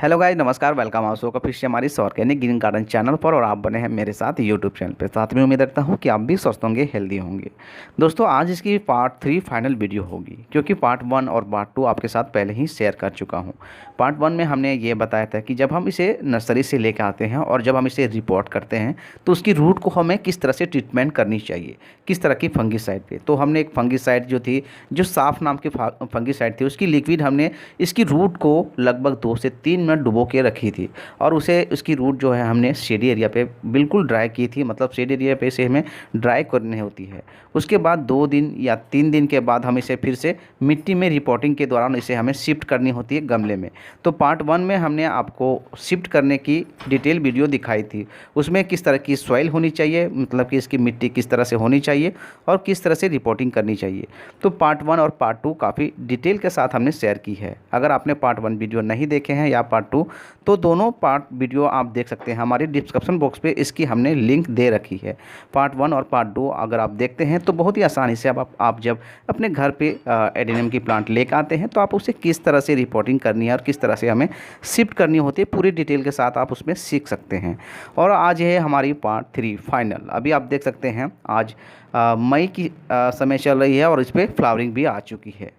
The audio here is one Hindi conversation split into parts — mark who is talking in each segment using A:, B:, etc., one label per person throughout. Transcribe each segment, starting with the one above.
A: हेलो गाइस, नमस्कार। वेलकम आप सबका फिर से हमारी ऑर्गेनिक ग्रीन गार्डन चैनल पर। और आप बने हैं मेरे साथ यूट्यूब चैनल पर। साथ में उम्मीद रखता हूं कि आप भी स्वस्थ होंगे, हेल्दी होंगे। दोस्तों, आज इसकी पार्ट 3 फाइनल वीडियो होगी, क्योंकि पार्ट 1 और पार्ट 2 आपके साथ पहले ही शेयर कर चुका हूं। पार्ट 1 में हमने ये बताया था कि जब हम इसे नर्सरी से लेकर आते हैं और जब हम इसे रिपोर्ट करते हैं तो उसकी रूट को हमें किस तरह से ट्रीटमेंट करनी चाहिए, किस तरह की फंगीसाइड पे। तो हमने एक फंगीसाइड जो थी, जो साफ नाम की फंगीसाइड थी, उसकी लिक्विड हमने इसकी रूट को लगभग 2 से 3 मिनट डुबो के रखी थी। और उसे उसकी रूट जो है हमने शेडी एरिया पे बिल्कुल ड्राई की थी, मतलब शेडी एरिया पे से हमें ड्राई करनी होती है। उसके बाद 2 दिन या 3 दिन के बाद हम इसे फिर से मिट्टी में रिपोर्टिंग के दौरान इसे हमें शिफ्ट करनी होती है गमले में। तो पार्ट 1 में हमने आपको शिफ्ट करने की डिटेल वीडियो दिखाई थी। उसमें किस तरह की सॉइल होनी चाहिए, मतलब कि इसकी मिट्टी किस तरह से होनी चाहिए और किस तरह से रिपोर्टिंग करनी चाहिए। तो पार्ट 1 और पार्ट 2 काफ़ी डिटेल के साथ हमने शेयर की है। अगर आपने पार्ट 1 वीडियो नहीं देखे हैं या पार्ट 2, तो दोनों पार्ट वीडियो आप देख सकते हैं। हमारे डिस्क्रिप्शन बॉक्स पे इसकी हमने लिंक दे रखी है। पार्ट 1 और पार्ट 2 अगर आप देखते हैं तो बहुत ही आसानी से आप जब अपने घर पे एडेनियम की प्लांट लेकर आते हैं तो आप उसे किस तरह से रिपोर्टिंग करनी है और किस तरह से हमें शिफ्ट करनी होती है, पूरी डिटेल के साथ आप उसमें सीख सकते हैं। और आज है हमारी पार्ट 3 फाइनल। अभी आप देख सकते हैं आज मई की समय चल रही है और इस पर फ्लावरिंग भी आ चुकी है।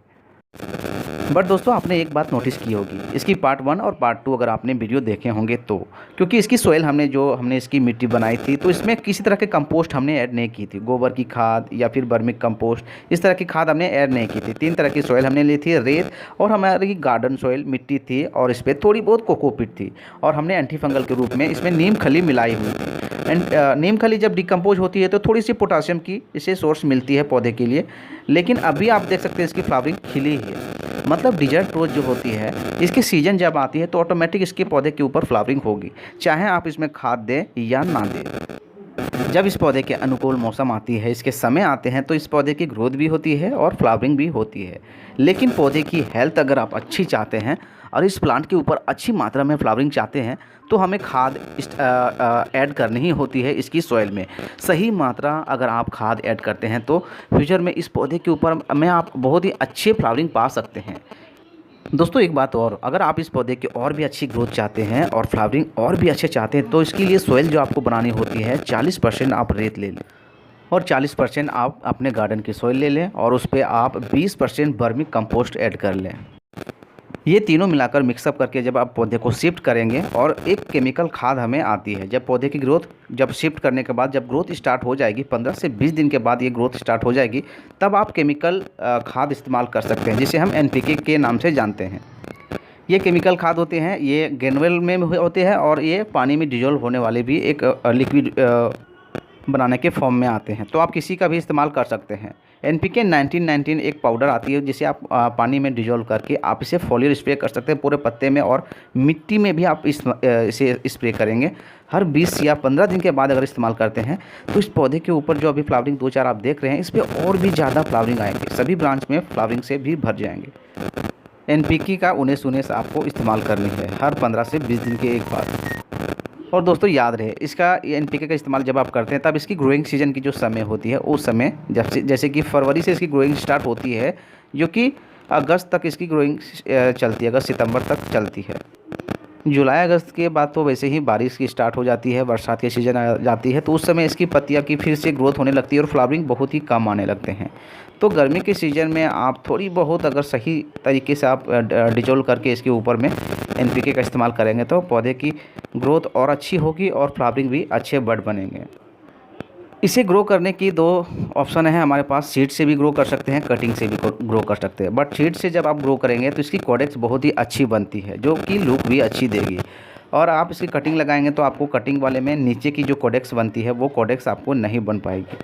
A: बट दोस्तों, आपने एक बात नोटिस की होगी, इसकी पार्ट 1 और पार्ट 2 अगर आपने वीडियो देखे होंगे तो, क्योंकि इसकी सोइल हमने इसकी मिट्टी बनाई थी तो इसमें किसी तरह के कंपोस्ट हमने ऐड नहीं की थी। गोबर की खाद या फिर वर्मी कंपोस्ट, इस तरह की खाद हमने ऐड नहीं की थी। 3 तरह की सोइल हमने ली थी, रेत और हमारी गार्डन सोइल मिट्टी थी, और इस पर थोड़ी बहुत कोकोपीट थी। और हमने एंटी फंगल के रूप में इसमें नीम खली मिलाई हुई थी। एंड नीम खली जब डिकम्पोज होती है तो थोड़ी सी पोटासियम की इसे सोर्स मिलती है पौधे के लिए। लेकिन अभी आप देख सकते हैं इसकी फ्लावरिंग खिली है, मतलब डिजर्ट रोज जो होती है, इसकी सीजन जब आती है तो ऑटोमेटिक इसके पौधे के ऊपर फ्लावरिंग होगी, चाहे आप इसमें खाद दें या ना दें। जब इस पौधे के अनुकूल मौसम आती है, इसके समय आते हैं, तो इस पौधे की ग्रोथ भी होती है और फ्लावरिंग भी होती है। लेकिन पौधे की हेल्थ अगर आप अच्छी चाहते हैं और इस प्लांट के ऊपर अच्छी मात्रा में फ्लावरिंग चाहते हैं तो हमें खाद ऐड करनी ही होती है इसकी सॉइल में। सही मात्रा अगर आप खाद ऐड करते हैं तो फ्यूचर में इस पौधे के ऊपर में आप बहुत ही अच्छे फ्लावरिंग पा सकते हैं। दोस्तों, एक बात और, अगर आप इस पौधे की और भी अच्छी ग्रोथ चाहते हैं और फ्लावरिंग और भी अच्छे चाहते हैं तो इसके लिए सॉइल जो आपको बनानी होती है, 40% आप रेत ले लें और 40% आप अपने गार्डन की सॉइल ले लें और उस पर आप 20% वर्मी कंपोस्ट ऐड कर लें। ये तीनों मिलाकर मिक्सअप करके जब आप पौधे को शिफ्ट करेंगे, और एक केमिकल खाद हमें आती है जब पौधे की ग्रोथ, जब शिफ्ट करने के बाद जब ग्रोथ स्टार्ट हो जाएगी, 15 से 20 दिन के बाद ये ग्रोथ स्टार्ट हो जाएगी, तब आप केमिकल खाद इस्तेमाल कर सकते हैं, जिसे हम NPK के नाम से जानते हैं। ये केमिकल खाद होते हैं, ये ग्रेनुअल में होते हैं और ये पानी में डिजोल्व होने वाले भी एक लिक्विड बनाने के फॉर्म में आते हैं। तो आप किसी का भी इस्तेमाल कर सकते हैं। NPK 1919 एक पाउडर आती है जिसे आप पानी में डिजोल्व करके आप इसे फॉलियर स्प्रे कर सकते हैं पूरे पत्ते में, और मिट्टी में भी आप इसे स्प्रे करेंगे। हर 20 या 15 दिन के बाद अगर इस्तेमाल करते हैं तो इस पौधे के ऊपर जो अभी फ्लावरिंग 2-4 आप देख रहे हैं, इस पर और भी ज़्यादा फ्लावरिंग आएंगे, सभी ब्रांच में फ्लावरिंग से भी भर जाएंगे। NPK का 19-19 आपको इस्तेमाल करनी है हर 15 से 20 दिन के एक बार। और दोस्तों, याद रहे, इसका NPK का इस्तेमाल जब आप करते हैं तब इसकी ग्रोइंग सीजन की जो समय होती है उस समय, जैसे कि फरवरी से इसकी ग्रोइंग स्टार्ट होती है, जो कि अगस्त तक इसकी ग्रोइंग चलती है, अगस्त सितंबर तक चलती है। जुलाई अगस्त के बाद तो वैसे ही बारिश की स्टार्ट हो जाती है, बरसात की सीज़न आ जाती है, तो उस समय इसकी पत्तियां की फिर से ग्रोथ होने लगती है और फ्लावरिंग बहुत ही कम आने लगते हैं। तो गर्मी के सीज़न में आप थोड़ी बहुत अगर सही तरीके से आप डिजोल्व करके इसके ऊपर में NPK का इस्तेमाल करेंगे तो पौधे की ग्रोथ और अच्छी होगी और फ्लावरिंग भी अच्छे बड बनेंगे। इसे ग्रो करने की 2 ऑप्शन है हमारे पास, सीड से भी ग्रो कर सकते हैं, कटिंग से भी ग्रो कर सकते हैं। बट सीड से जब आप ग्रो करेंगे तो इसकी कोडेक्स बहुत ही अच्छी बनती है, जो कि लुक भी अच्छी देगी। और आप इसकी कटिंग लगाएंगे तो आपको कटिंग वाले में नीचे की जो कोडेक्स बनती है वो कोडेक्स आपको नहीं बन पाएगी,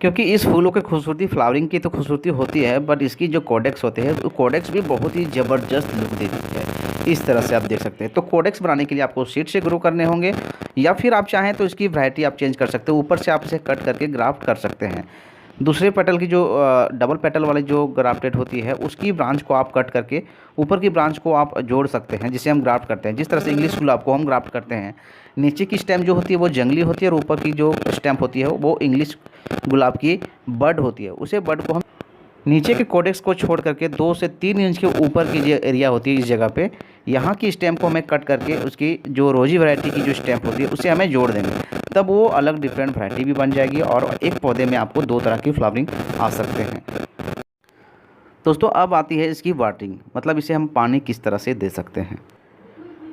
A: क्योंकि इस फूलों की खूबसूरती, फ्लावरिंग की तो खूबसूरती होती है, बट इसकी जो कोडेक्स होते हैं, तो कोडेक्स भी बहुत ही ज़बरदस्त लुक देती है। इस तरह से आप देख सकते हैं। तो कोडेक्स बनाने के लिए आपको सीड से ग्रो करने होंगे, या फिर आप चाहें तो इसकी वैरायटी आप चेंज कर सकते हो, ऊपर से आप इसे कट करके ग्राफ्ट कर सकते हैं। दूसरे पेटल की जो डबल पेटल वाली जो ग्राफ्टेड होती है, उसकी ब्रांच को आप कट करके ऊपर की ब्रांच को आप जोड़ सकते हैं, जिसे हम ग्राफ्ट करते हैं। जिस तरह से इंग्लिश गुलाब को हम ग्राफ्ट करते हैं, नीचे की स्टेम जो होती है वो जंगली होती है और ऊपर की जो स्टेम होती है वो इंग्लिश गुलाब की बड होती है। उसे बड को हम नीचे के कोडेक्स को छोड़ करके 2 से 3 इंच के ऊपर की जो एरिया होती है इस जगह पे, यहाँ की स्टेम को हमें कट करके उसकी जो रोजी वैरायटी की जो स्टेम होती है उसे हमें जोड़ देंगे, तब वो अलग डिफरेंट वैरायटी भी बन जाएगी और एक पौधे में आपको 2 तरह की फ्लावरिंग आ सकते हैं। दोस्तों अब आती है इसकी वाटरिंग, मतलब इसे हम पानी किस तरह से दे सकते हैं।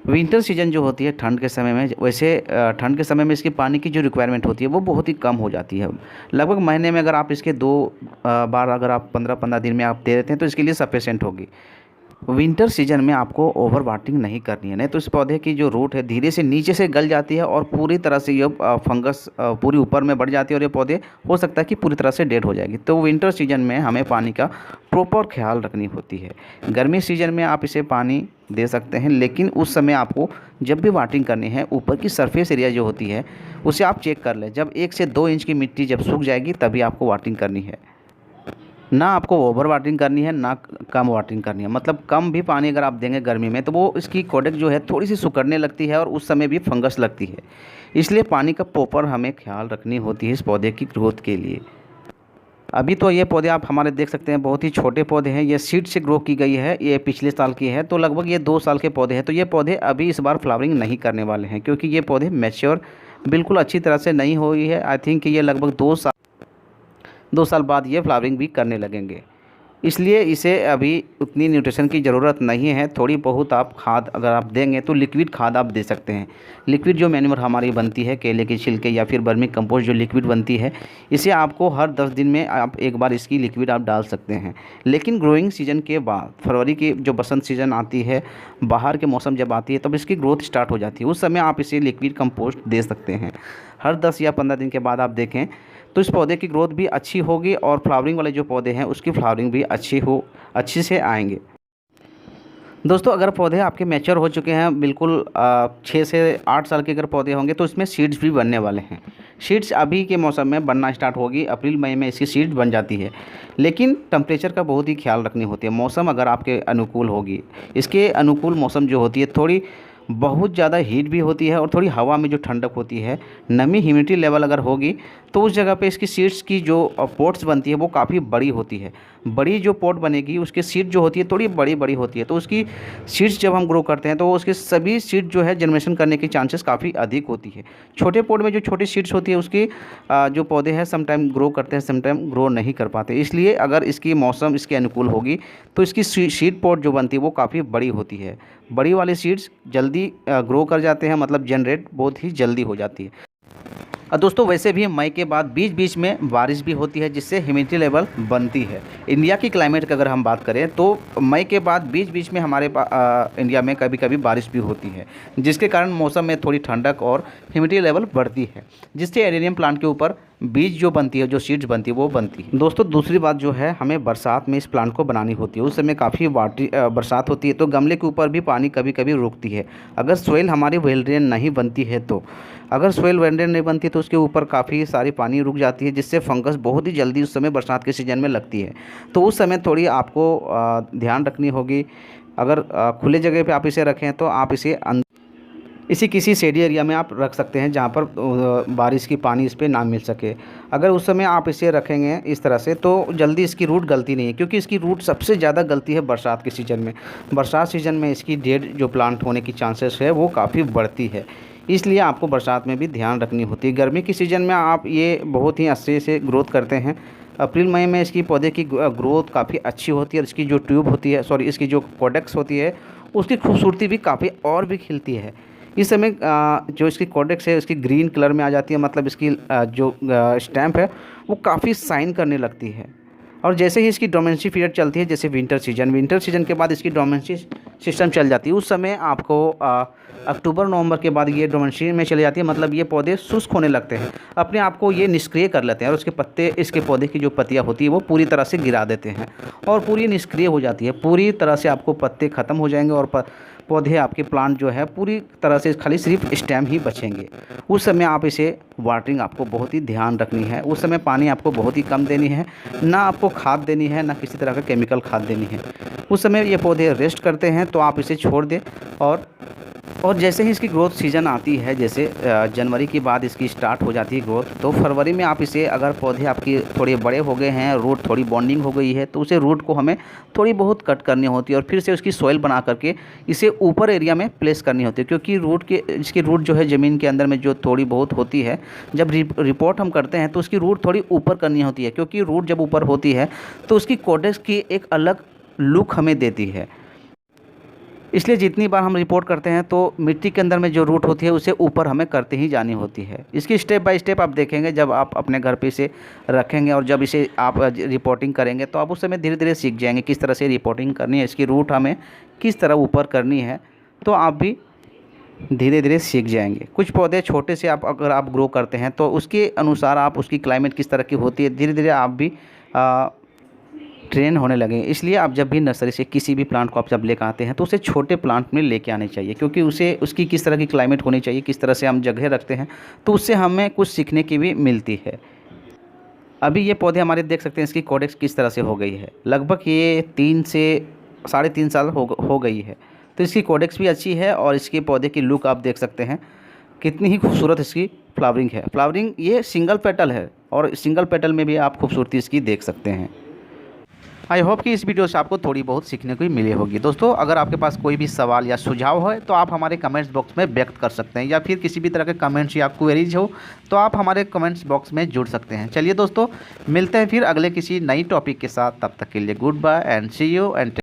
A: विंटर सीजन जो होती है ठंड के समय में, वैसे ठंड के समय में इसकी पानी की जो रिक्वायरमेंट होती है वो बहुत ही कम हो जाती है। लगभग महीने में अगर आप इसके 2 बार अगर आप 15-15 दिन में आप दे देते हैं तो इसके लिए सफिशेंट होगी। विंटर सीजन में आपको ओवर वाटरिंग नहीं करनी है, नहीं तो इस पौधे की जो रूट है धीरे से नीचे से गल जाती है और पूरी तरह से ये फंगस पूरी ऊपर में बढ़ जाती है और ये पौधे हो सकता है कि पूरी तरह से डेड हो जाएगी। तो विंटर सीजन में हमें पानी का प्रॉपर ख्याल रखनी होती है। गर्मी सीजन में आप इसे पानी दे सकते हैं, लेकिन उस समय आपको जब भी वाटरिंग करनी है ऊपर की सरफेस एरिया जो होती है उसे आप चेक कर लें। जब 1 से 2 इंच की मिट्टी जब सूख जाएगी तभी आपको वाटरिंग करनी है, ना आपको ओवर वाटरिंग करनी है ना कम वाटरिंग करनी है। मतलब कम भी पानी अगर आप देंगे गर्मी में तो वो इसकी कोडेक्स जो है थोड़ी सी सिकुड़ने लगती है और उस समय भी फंगस लगती है। इसलिए पानी का प्रॉपर हमें ख्याल रखनी होती है इस पौधे की ग्रोथ के लिए। अभी तो ये पौधे आप हमारे देख सकते हैं बहुत ही छोटे पौधे हैं, ये सीड से ग्रो की गई है, ये पिछले साल की है, तो लगभग ये 2 साल के पौधे हैं। तो ये पौधे अभी इस बार फ्लावरिंग नहीं करने वाले हैं क्योंकि ये पौधे मैच्योर बिल्कुल अच्छी तरह से नहीं हुई है। आई थिंक ये लगभग 2 साल बाद ये फ्लावरिंग भी करने लगेंगे, इसलिए इसे अभी उतनी न्यूट्रिशन की ज़रूरत नहीं है। थोड़ी बहुत आप खाद अगर आप देंगे तो लिक्विड खाद आप दे सकते हैं। लिक्विड जो मैन्योर हमारी बनती है केले के छिलके या फिर वर्मी कंपोस्ट जो लिक्विड बनती है, इसे आपको हर 10 दिन में आप एक बार इसकी लिक्विड आप डाल सकते हैं। लेकिन ग्रोइंग सीजन के बाद फरवरी की जो बसंत सीजन आती है, बाहर के मौसम जब आती है तब इसकी ग्रोथ स्टार्ट हो जाती है, उस समय आप इसे लिक्विड कंपोस्ट दे सकते हैं। हर 10 या 15 दिन के बाद आप देखें तो इस पौधे की ग्रोथ भी अच्छी होगी और फ्लावरिंग वाले जो पौधे हैं उसकी फ्लावरिंग भी अच्छी से आएंगे। दोस्तों अगर पौधे आपके मैच्योर हो चुके हैं बिल्कुल 6 से 8 साल के अगर पौधे होंगे तो इसमें सीड्स भी बनने वाले हैं। सीड्स अभी के मौसम में बनना स्टार्ट होगी, अप्रैल मई में इसकी सीड्स बन जाती है। लेकिन टेम्परेचर का बहुत ही ख्याल रखनी होती है। मौसम अगर आपके अनुकूल होगी, इसके अनुकूल मौसम जो होती है थोड़ी बहुत ज़्यादा हीट भी होती है और थोड़ी हवा में जो ठंडक होती है, नमी ह्यूमिडिटी लेवल अगर होगी तो उस जगह पे इसकी सीड्स की जो पोट्स बनती है वो काफ़ी बड़ी होती है। बड़ी जो पोट बनेगी उसकी सीड जो होती है थोड़ी बड़ी बड़ी होती है, तो उसकी सीड्स जब हम ग्रो करते हैं तो उसकी सभी सीड जो है जनरेशन करने की चांसेस काफ़ी अधिक होती है। छोटे पोट में जो छोटी सीड्स होती है उसकी जो पौधे हैं समटाइम ग्रो करते हैं, समटाइम ग्रो नहीं कर पाते। इसलिए अगर इसकी मौसम इसके अनुकूल होगी तो इसकी सीड पोट जो बनती है वो काफ़ी बड़ी होती है। बड़ी वाली सीड्स जल्दी ग्रो कर जाते हैं, मतलब जनरेट बहुत ही जल्दी हो जाती है। दोस्तों वैसे भी मई के बाद बीच बीच में बारिश भी होती है जिससे ह्यूमिडिटी लेवल बनती है। इंडिया की क्लाइमेट की अगर हम बात करें तो मई के बाद बीच बीच में हमारे इंडिया में कभी कभी बारिश भी होती है, जिसके कारण मौसम में थोड़ी ठंडक और ह्यूमिडिटी लेवल बढ़ती है, जिससे एडेनियम प्लांट के ऊपर बीज जो बनती है, जो सीड्स बनती है वो बनती है। दोस्तों दूसरी बात जो है, हमें बरसात में इस प्लांट को बनानी होती है। उस समय काफ़ी बरसात होती है तो गमले के ऊपर भी पानी कभी कभी रुकती है। अगर सोइल हमारी वेल ड्रेन नहीं बनती है तो, अगर सोइल वेल ड्रेन नहीं बनती तो उसके ऊपर काफ़ी सारी पानी रुक जाती है, जिससे फंगस बहुत ही जल्दी उस समय बरसात के सीज़न में लगती है। तो उस समय थोड़ी आपको ध्यान रखनी होगी। अगर खुले जगह पे आप इसे रखें तो आप इसी किसी शेडी एरिया में आप रख सकते हैं जहाँ पर बारिश की पानी इस पर ना मिल सके। अगर उस समय आप इसे रखेंगे इस तरह से तो जल्दी इसकी रूट गलती नहीं है, क्योंकि इसकी रूट सबसे ज़्यादा गलती है बरसात के सीज़न में। बरसात सीज़न में इसकी डेड जो प्लांट होने की चांसेस है वो काफ़ी बढ़ती है, इसलिए आपको बरसात में भी ध्यान रखनी होती है। गर्मी की सीज़न में आप ये बहुत ही अच्छे से ग्रोथ करते हैं। अप्रैल मई में इसकी पौधे की ग्रोथ काफ़ी अच्छी होती है और इसकी जो ट्यूब होती है, इसकी जो कोडेक्स होती है उसकी खूबसूरती भी काफ़ी और भी खिलती है। इस समय जो इसकी कोडेक्स है उसकी ग्रीन कलर में आ जाती है, मतलब इसकी जो स्टैम्प है वो काफ़ी शाइन करने लगती है। और जैसे ही इसकी डोमेंसी पीरियड चलती है, जैसे विंटर सीजन के बाद इसकी डोमेंसी सिस्टम चल जाती है, उस समय आपको अक्टूबर नवंबर के बाद ये डोमेंसी में चली जाती है, मतलब ये पौधे शुष्क होने लगते हैं, अपने आप को ये निष्क्रिय कर लेते हैं और उसके पत्ते, इसके पौधे की जो पत्तियाँ होती है वो पूरी तरह से गिरा देते हैं और पूरी निष्क्रिय हो जाती है। पूरी तरह से आपको पत्ते ख़त्म हो जाएंगे और पौधे आपके प्लांट जो है पूरी तरह से खाली सिर्फ स्टेम ही बचेंगे। उस समय आप इसे वाटरिंग आपको बहुत ही ध्यान रखनी है। उस समय पानी आपको बहुत ही कम देनी है, ना आपको खाद देनी है, ना किसी तरह का केमिकल खाद देनी है। उस समय ये पौधे रेस्ट करते हैं तो आप इसे छोड़ दें और और जैसे ही इसकी ग्रोथ सीज़न आती है, जैसे जनवरी के बाद इसकी स्टार्ट हो जाती है ग्रोथ, तो फरवरी में आप इसे, अगर पौधे आपकी थोड़े बड़े हो गए हैं, रूट थोड़ी बॉन्डिंग हो गई है, तो उसे रूट को हमें थोड़ी बहुत कट करनी होती है और फिर से उसकी सॉइल बना करके इसे ऊपर एरिया में प्लेस करनी होती है। क्योंकि इसकी रूट जो है ज़मीन के अंदर में जो थोड़ी बहुत होती है, जब रिपोर्ट हम करते हैं तो उसकी रूट थोड़ी ऊपर करनी होती है। क्योंकि रूट जब ऊपर होती है तो उसकी कोडेक्स की एक अलग लुक हमें देती है। इसलिए जितनी बार हम रिपोर्ट करते हैं तो मिट्टी के अंदर में जो रूट होती है उसे ऊपर हमें करते ही जानी होती है। इसकी स्टेप बाय स्टेप आप देखेंगे जब आप अपने घर पे इसे रखेंगे और जब इसे आप रिपोर्टिंग करेंगे तो आप उस समय धीरे धीरे सीख जाएंगे किस तरह से रिपोर्टिंग करनी है, इसकी रूट हमें किस तरह ऊपर करनी है, तो आप भी धीरे धीरे सीख जाएंगे। कुछ पौधे छोटे से अगर आप ग्रो करते हैं तो उसके अनुसार आप उसकी क्लाइमेट किस तरह की होती है, धीरे धीरे आप भी ट्रेन होने लगे। इसलिए आप जब भी नर्सरी से किसी भी प्लांट को आप जब लेकर आते हैं तो उसे छोटे प्लांट में लेके आने चाहिए। क्योंकि उसकी किस तरह की क्लाइमेट होनी चाहिए, किस तरह से हम जगह रखते हैं, तो उससे हमें कुछ सीखने की भी मिलती है। अभी ये पौधे हमारे देख सकते हैं इसकी कोडेक्स किस तरह से हो गई है। लगभग ये 3 से 3.5 साल हो गई है। तो इसकी कोडेक्स भी अच्छी है और इसके पौधे की लुक आप देख सकते हैं कितनी ही खूबसूरत इसकी फ्लावरिंग है। फ्लावरिंग ये सिंगल पेटल है और सिंगल पेटल में भी आप खूबसूरती इसकी देख सकते हैं। आई होप कि इस वीडियो से आपको थोड़ी बहुत सीखने को मिली होगी। दोस्तों, अगर आपके पास कोई भी सवाल या सुझाव है तो आप हमारे कमेंट्स बॉक्स में व्यक्त कर सकते हैं, या फिर किसी भी तरह के कमेंट्स या क्वेरीज हो तो आप हमारे कमेंट्स बॉक्स में जुड़ सकते हैं। चलिए दोस्तों, मिलते हैं फिर अगले किसी नई टॉपिक के साथ। तब तक के लिए goodbye and see you and